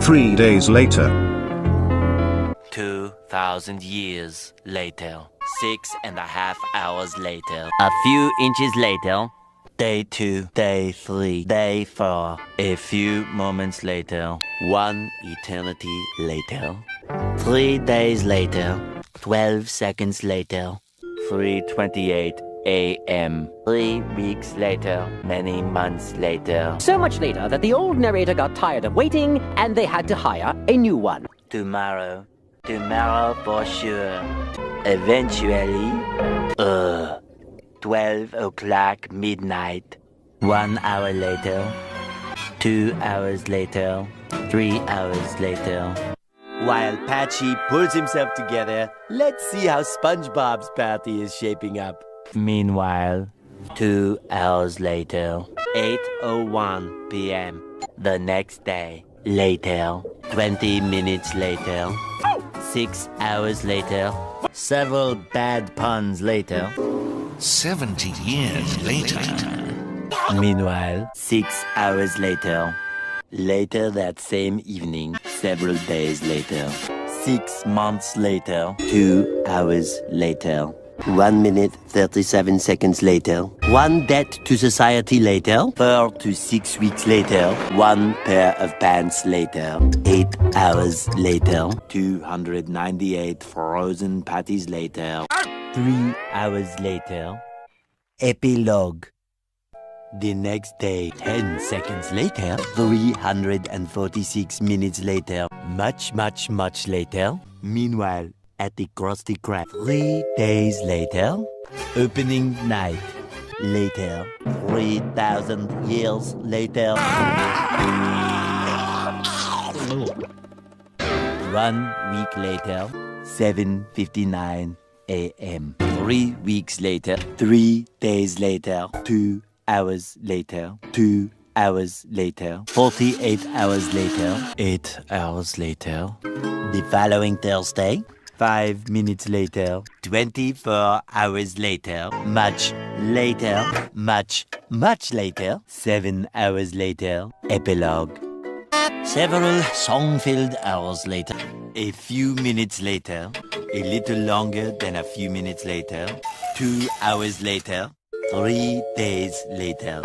3 days later. 2,000 years later. 6.5 hours later. A few inches later. Day 2, day 3, day 4. A few moments later. 1 eternity later. 3 days later. 12 seconds later. 3:28 a.m. 3 weeks later. Many months later. So much later that the old narrator got tired of waiting and they had to hire a new one. Tomorrow. Tomorrow for sure. Eventually. 12 o'clock midnight. 1 hour later. 2 hours later. 3 hours later. While Patchy pulls himself together, let's see how SpongeBob's party is shaping up. Meanwhile, 2 hours later. 8:01 p.m. The next day. Later. 20 minutes later. 6 hours later. Several bad puns later. 70 years later. Meanwhile, 6 hours later. Later that same evening, several days later. 6 months later. 2 hours later. 1 minute, 37 seconds later. 1 debt to society later. 4 to 6 weeks later. 1 pair of pants later. 8 hours later. 298 frozen patties later. 3 hours later. Epilogue. The next day, 10 seconds later. 346 minutes later. Much, much, much later. Meanwhile, at the Krusty Krab. 3 days later. Opening night. Later. 3,000 years later. 1 week later. 7:59 a.m. 3 weeks later. 3 days later. 2 hours later. 2 hours later. 48 hours later. 8 hours later. The following Thursday. 5 minutes later. 24 hours later. Much later. Much, much later. 7 hours later. Epilogue. Several song-filled hours later. A few minutes later. A little longer than a few minutes later. 2 hours later. 3 days later.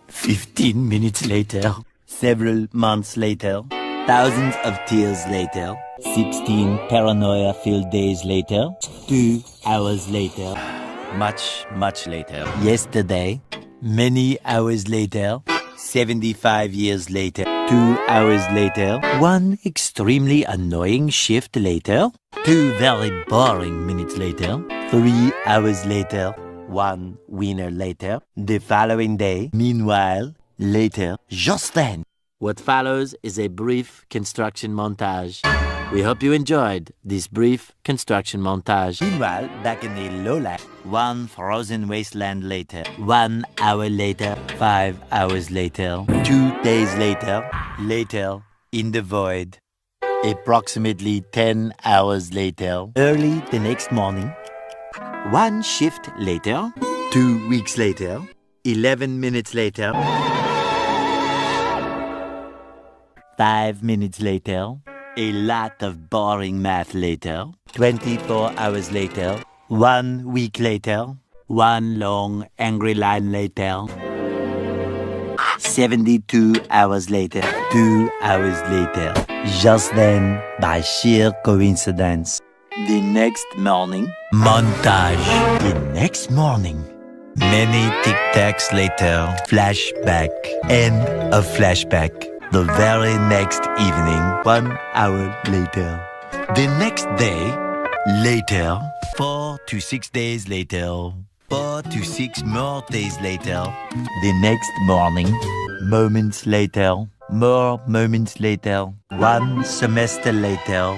15 minutes later. Several months later. Thousands of tears later. 16 paranoia-filled days later. 2 hours later. Much, much later. Yesterday. Many hours later. 75 years later. 2 hours later. 1 extremely annoying shift later. 2 very boring minutes later. 3 hours later. 1 winner later. The following day. Meanwhile, later. Just then. What follows is a brief construction montage. We hope you enjoyed this brief construction montage. Meanwhile, back in the lowland, 1 frozen wasteland later. 1 hour later. 5 hours later. 2 days later. Later, in the void. Approximately 10 hours later. Early the next morning. 1 shift later. 2 weeks later. 11 minutes later. 5 minutes later. A lot of boring math later. 24 hours later. 1 week later. 1 long angry line later. 72 hours later. 2 hours later. Just then, by sheer coincidence. The next morning. Montage. The next morning. Many tic-tacs later. Flashback. End of flashback. The very next evening, 1 hour later. The next day, later. 4 to 6 days later. 4 to 6 more days later. The next morning, moments later. More moments later. 1 semester later.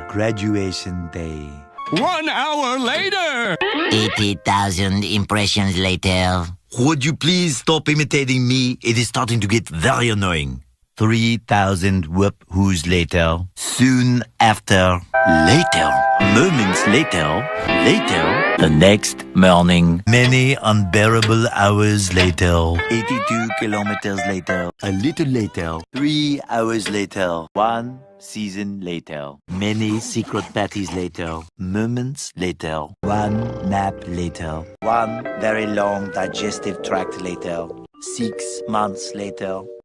Graduation day. 1 hour later! 80,000 impressions later. Would you please stop imitating me? It is starting to get very annoying. 3,000 whoop-whoos later. Soon after. Later. Moments later, the next morning. Many unbearable hours later. 82 kilometers later. A little later. 3 hours later. 1 season later. Many secret parties later. Moments later. 1 nap later. 1 very long digestive tract later. 6 months later.